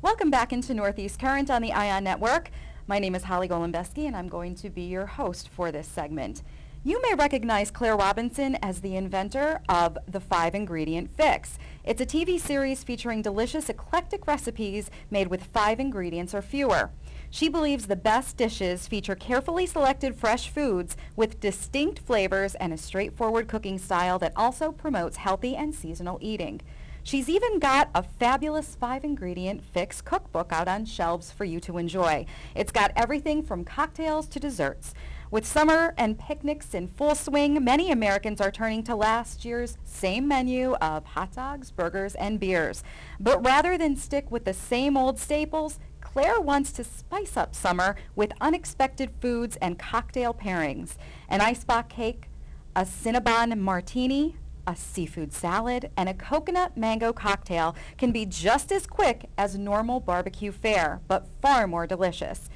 Welcome back into Northeast Current on the ION Network. My name is Holly Golembiewski, and I'm going to be your host for this segment. You may recognize Claire Robinson as the inventor of the 5-ingredient fix. It's a TV series featuring delicious, eclectic recipes made with 5 ingredients or fewer. She believes the best dishes feature carefully selected fresh foods with distinct flavors and a straightforward cooking style that also promotes healthy and seasonal eating. She's even got a fabulous 5-ingredient fix cookbook out on shelves for you to enjoy. It's got everything from cocktails to desserts. With summer and picnics in full swing, many Americans are turning to last year's same menu of hot dogs, burgers, and beers. But rather than stick with the same old staples, Claire wants to spice up summer with unexpected foods and cocktail pairings. An icebox cake, a Cinnabon Martini, a seafood salad, and a coconut mango cocktail can be just as quick as normal barbecue fare, but far more delicious.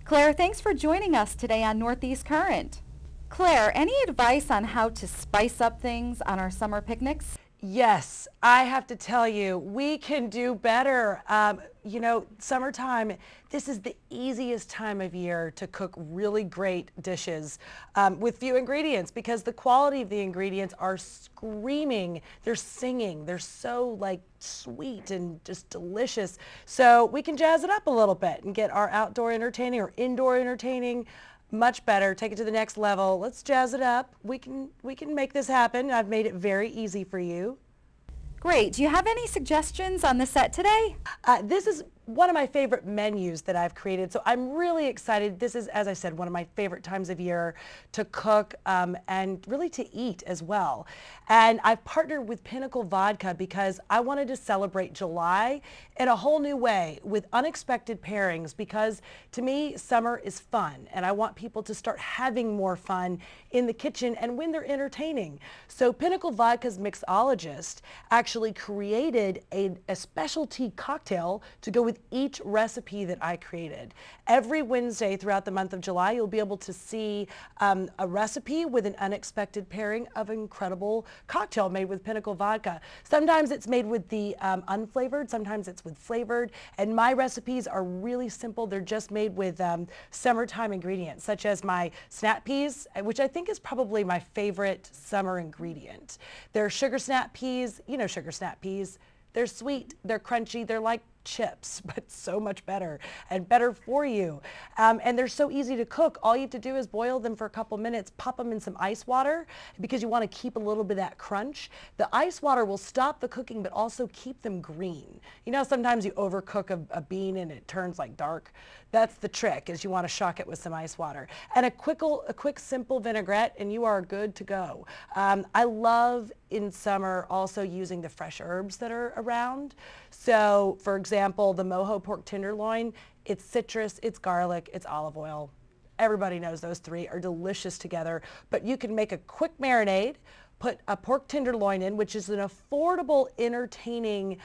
Claire, thanks for joining us today on Northeast Current. Claire, any advice on how to spice up things on our summer picnics? Yes, I have to tell you, we can do better. Summertime, this is the easiest time of year to cook really great dishes with few ingredients because the quality of the ingredients are screaming, they're singing, they're so sweet and just delicious. So we can jazz it up a little bit and get our outdoor entertaining or indoor entertaining much better, take it to the next level. Let's jazz it up. We can make this happen. I've made it very easy for you. Great. Do you have any suggestions on the set today? This is one of my favorite menus that I've created, so I'm really excited. This is, as I said, one of my favorite times of year to cook and really to eat as well. And I've partnered with Pinnacle Vodka because I wanted to celebrate July in a whole new way with unexpected pairings because to me, summer is fun and I want people to start having more fun in the kitchen and when they're entertaining. So Pinnacle Vodka's mixologist actually created a specialty cocktail to go with each recipe that I created. Every Wednesday throughout the month of July, you'll be able to see a recipe with an unexpected pairing of an incredible cocktail made with Pinnacle Vodka. Sometimes it's made with the unflavored, sometimes it's with flavored, and my recipes are really simple. They're just made with summertime ingredients, such as my snap peas, which I think is probably my favorite summer ingredient. They're sugar snap peas, you know sugar snap peas. They're sweet, they're crunchy, they're like chips, but so much better and better for you. And they're so easy to cook. All you have to do is boil them for a couple minutes, pop them in some ice water because you want to keep a little bit of that crunch. The ice water will stop the cooking but also keep them green. You know, sometimes you overcook a bean and it turns dark. That's the trick, is you want to shock it with some ice water. And a quick simple vinaigrette and you are good to go. I love in summer also using the fresh herbs that are around. So for example, the mojo pork tenderloin, it's citrus, it's garlic, it's olive oil. Everybody knows those three are delicious together, but you can make a quick marinade, put a pork tenderloin in, which is an affordable, entertaining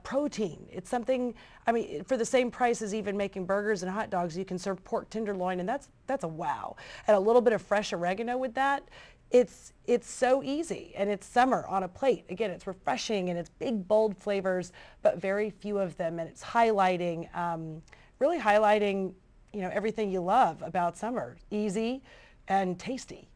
protein. It's something, I mean, for the same price as even making burgers and hot dogs, you can serve pork tenderloin, and that's a wow. And a little bit of fresh oregano with that. It's so easy, and it's summer on a plate. Again, it's refreshing and it's big, bold flavors, but very few of them, and it's highlighting, really highlighting, everything you love about summer. Easy and tasty.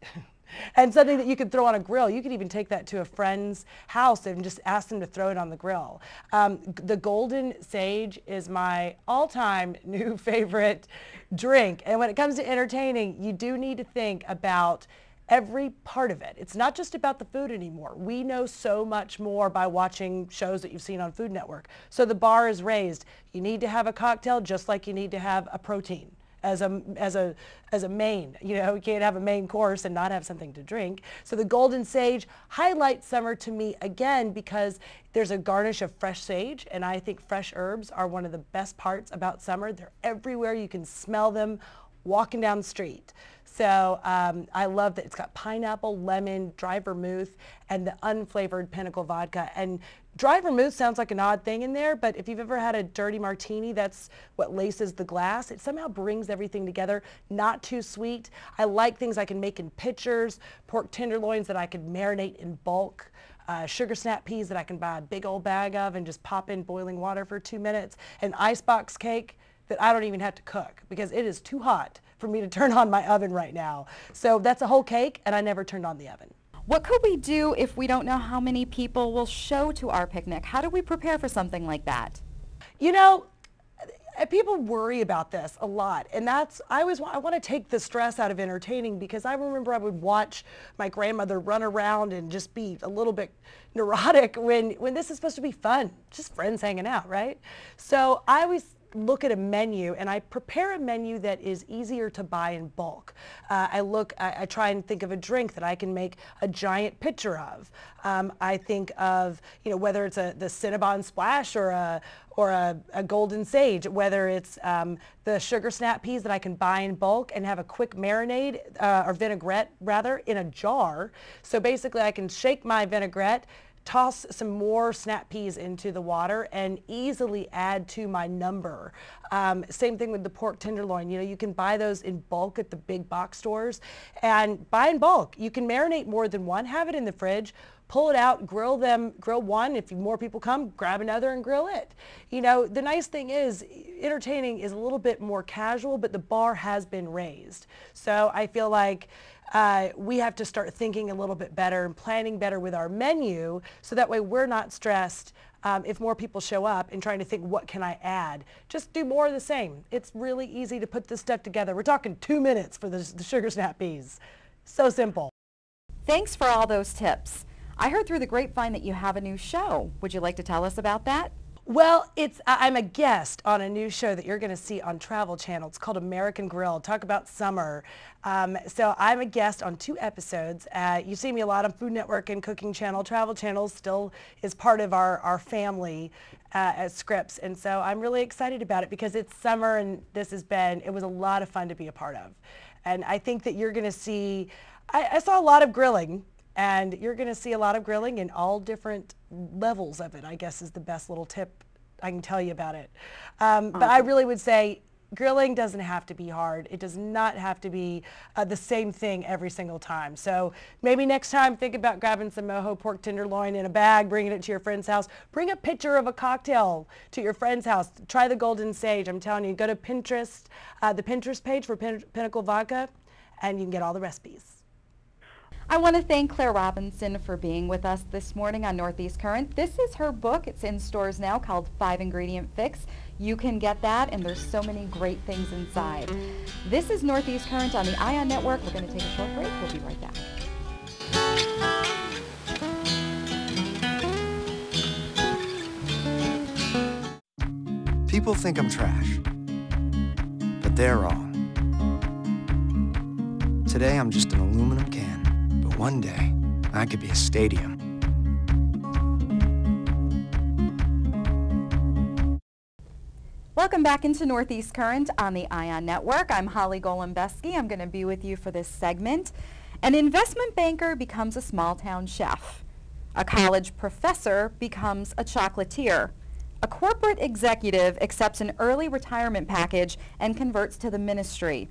And something that you could throw on a grill. You could even take that to a friend's house and just ask them to throw it on the grill. The Golden Sage is my all-time new favorite drink. And when it comes to entertaining, you do need to think about every part of it. It's not just about the food anymore. We know so much more by watching shows that you've seen on Food Network. So the bar is raised. You need to have a cocktail just like you need to have a protein as a main. You can't have a main course and not have something to drink. So the Golden Sage highlights summer to me again because there's a garnish of fresh sage, and I think fresh herbs are one of the best parts about summer. They're everywhere. You can smell them walking down the street. So I love that it's got pineapple, lemon, dry vermouth, and the unflavored Pinnacle Vodka. And dry vermouth sounds like an odd thing in there, but if you've ever had a dirty martini, that's what laces the glass. It somehow brings everything together, not too sweet. I like things I can make in pitchers, pork tenderloins that I could marinate in bulk. sugar snap peas that I can buy a big old bag of and just pop in boiling water for 2 minutes, an icebox cake that I don't even have to cook because it is too hot for me to turn on my oven right now. So that's a whole cake, and I never turned on the oven. What could we do if we don't know how many people will show to our picnic? How do we prepare for something like that? You know, people worry about this a lot, and I want to take the stress out of entertaining, because I remember I would watch my grandmother run around and just be a little bit neurotic when this is supposed to be fun, just friends hanging out, right? So I always look at a menu, and I prepare a menu that is easier to buy in bulk. I try and think of a drink that I can make a giant pitcher of. I think of, whether it's the Cinnabon Splash or a Golden Sage, whether it's the sugar snap peas that I can buy in bulk and have a quick marinade or vinaigrette rather in a jar. So basically I can shake my vinaigrette, toss some more snap peas into the water, and easily add to my number. Same thing with the pork tenderloin. You can buy those in bulk at the big box stores, and buy in bulk. You can marinate more than one, have it in the fridge, pull it out, grill one. If more people come, grab another and grill it. The nice thing is entertaining is a little bit more casual, but the bar has been raised. So I feel like we have to start thinking a little bit better and planning better with our menu, so that way we're not stressed if more people show up and trying to think, what can I add? Just do more of the same. It's really easy to put this stuff together. We're talking 2 minutes for the sugar snap peas. So simple. Thanks for all those tips. I heard through the grapevine that you have a new show. Would you like to tell us about that? Well, I'm a guest on a new show that you're going to see on Travel Channel. It's called American Grill. Talk about summer. So I'm a guest on 2 episodes. You see me a lot on Food Network and Cooking Channel. Travel Channel still is part of our family as Scripps. And so I'm really excited about it because it's summer, and it was a lot of fun to be a part of. And I think that you're going to see, I saw a lot of grilling. And you're going to see a lot of grilling in all different levels of it, I guess, is the best little tip I can tell you about it. But I really would say grilling doesn't have to be hard. It does not have to be the same thing every single time. So maybe next time, think about grabbing some mojo pork tenderloin in a bag, bringing it to your friend's house. Bring a picture of a cocktail to your friend's house. Try the Golden Sage. I'm telling you, go to Pinterest, the Pinterest page for Pinnacle Vodka, and you can get all the recipes. I want to thank Claire Robinson for being with us this morning on Northeast Current. This is her book. It's in stores now, called 5 Ingredient Fix. You can get that, and there's so many great things inside. This is Northeast Current on the ION Network. We're going to take a short break. We'll be right back. People think I'm trash, but they're wrong. Today I'm just an aluminum can. One day, I could be a stadium. Welcome back into Northeast Current on the ION Network. I'm Holly Golembiewski. I'm going to be with you for this segment. An investment banker becomes a small-town chef. A college professor becomes a chocolatier. A corporate executive accepts an early retirement package and converts to the ministry.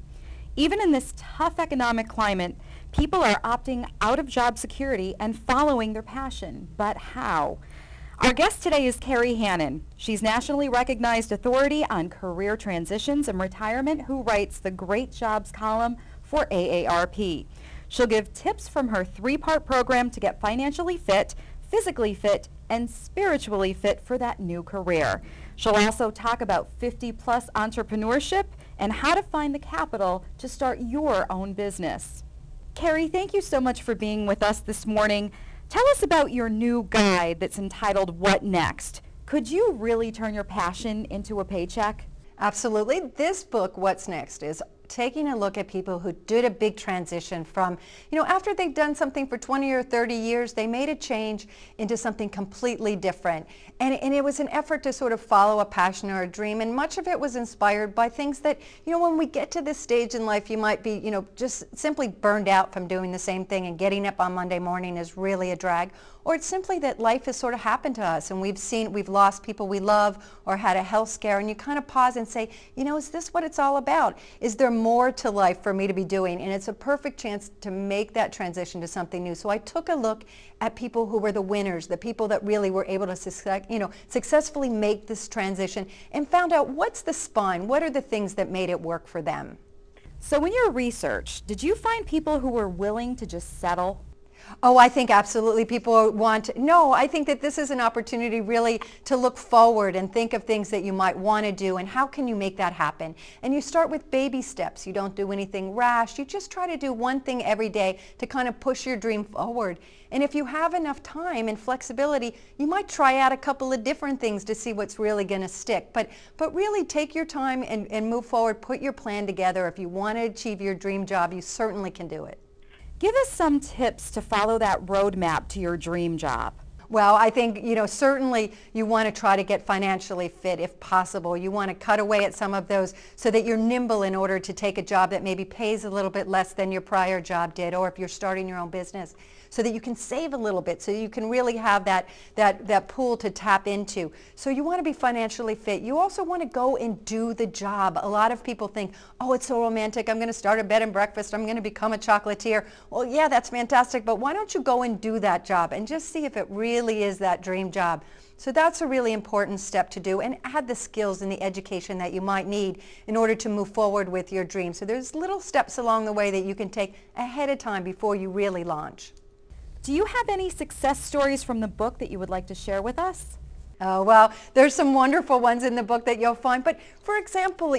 Even in this tough economic climate, people are opting out of job security and following their passion. But how? Our guest today is Kerry Hannon. She's nationally recognized authority on career transitions and retirement, who writes the Great Jobs column for AARP. She'll give tips from her 3-part program to get financially fit, physically fit, and spiritually fit for that new career. She'll also talk about 50-plus entrepreneurship and how to find the capital to start your own business. Kerry, thank you so much for being with us this morning. Tell us about your new guide that's entitled What Next? Could you really turn your passion into a paycheck? Absolutely. This book, What's Next, is taking a look at people who did a big transition from, after they've done something for 20 or 30 years, they made a change into something completely different. And it was an effort to sort of follow a passion or a dream. And much of it was inspired by things that, when we get to this stage in life, you might be, just simply burned out from doing the same thing, and getting up on Monday morning is really a drag. Or it's simply that life has sort of happened to us, and we've lost people we love or had a health scare, and you kind of pause and say, is this what it's all about? Is there more to life for me to be doing, and it's a perfect chance to make that transition to something new. So I took a look at people who were the winners, the people that really were able to successfully make this transition, and found out what's the spine, what are the things that made it work for them. So in your research, did you find people who were willing to just settle? Oh, I think absolutely people want, no, I think that this is an opportunity really to look forward and think of things that you might want to do and how can you make that happen. And you start with baby steps. You don't do anything rash. You just try to do one thing every day to kind of push your dream forward. And if you have enough time and flexibility, you might try out a couple of different things to see what's really going to stick. But really take your time and move forward, put your plan together. If you want to achieve your dream job, you certainly can do it. Give us some tips to follow that roadmap to your dream job. Well, I think, certainly you want to try to get financially fit if possible. You want to cut away at some of those so that you're nimble in order to take a job that maybe pays a little bit less than your prior job did, or if you're starting your own business, so that you can save a little bit, so you can really have that pool to tap into. So you want to be financially fit. You also want to go and do the job. A lot of people think, oh, it's so romantic. I'm going to start a bed and breakfast. I'm going to become a chocolatier. Well, yeah, that's fantastic, but why don't you go and do that job and just see if it really is that dream job. So that's a really important step to do, and add the skills and the education that you might need in order to move forward with your dream. So there's little steps along the way that you can take ahead of time before you really launch. Do you have any success stories from the book that you would like to share with us? Oh, well, there's some wonderful ones in the book that you'll find. But for example,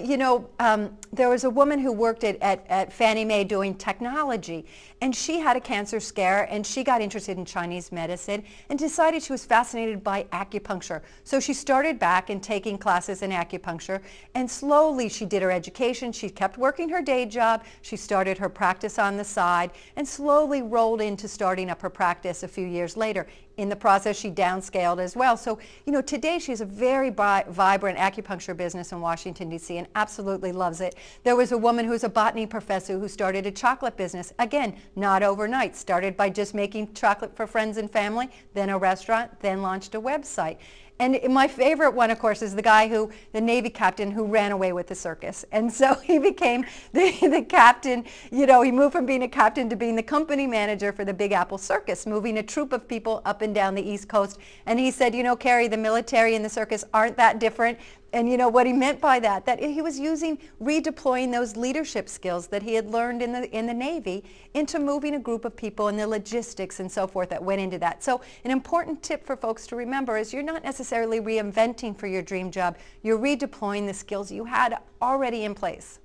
there was a woman who worked at Fannie Mae doing technology, and she had a cancer scare, and she got interested in Chinese medicine and decided she was fascinated by acupuncture. So she started back and taking classes in acupuncture, and slowly she did her education. She kept working her day job. She started her practice on the side and slowly rolled into starting up her practice a few years later. In the process, she downscaled as well. So, today she has a very vibrant acupuncture business in Washington, D.C. and absolutely loves it. There was a woman who's a botany professor who started a chocolate business. Again, not overnight. Started by just making chocolate for friends and family, then a restaurant, then launched a website. And my favorite one, of course, is the Navy captain who ran away with the circus. And so he became the captain, he moved from being a captain to being the company manager for the Big Apple Circus, moving a troupe of people up and down the East Coast. And he said, Kerry, the military and the circus aren't that different. And what he meant by that he was redeploying those leadership skills that he had learned in the Navy into moving a group of people and the logistics and so forth that went into that. So an important tip for folks to remember is you're not necessarily reinventing for your dream job. You're redeploying the skills you had already in place.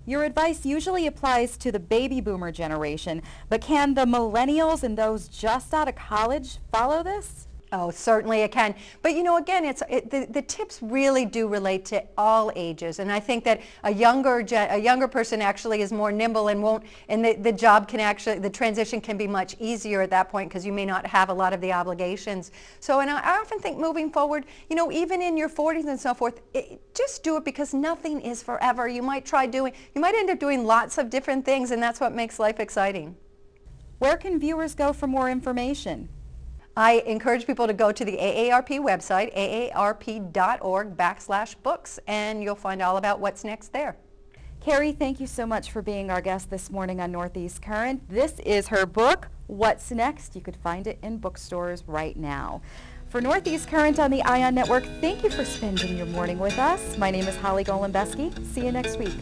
Your advice usually applies to the baby boomer generation, but can the millennials and those just out of college follow this? Oh, certainly it can. But again, the tips really do relate to all ages, and I think that a younger person actually is more nimble and the transition can be much easier at that point because you may not have a lot of the obligations. So, and I often think moving forward, even in your 40s and so forth, just do it because nothing is forever. You might end up doing lots of different things, and that's what makes life exciting. Where can viewers go for more information? I encourage people to go to the AARP website, aarp.org/books, and you'll find all about what's next there. Kerry, thank you so much for being our guest this morning on Northeast Current. This is her book, What's Next? You could find it in bookstores right now. For Northeast Current on the ION Network, thank you for spending your morning with us. My name is Holly Golembiewski. See you next week.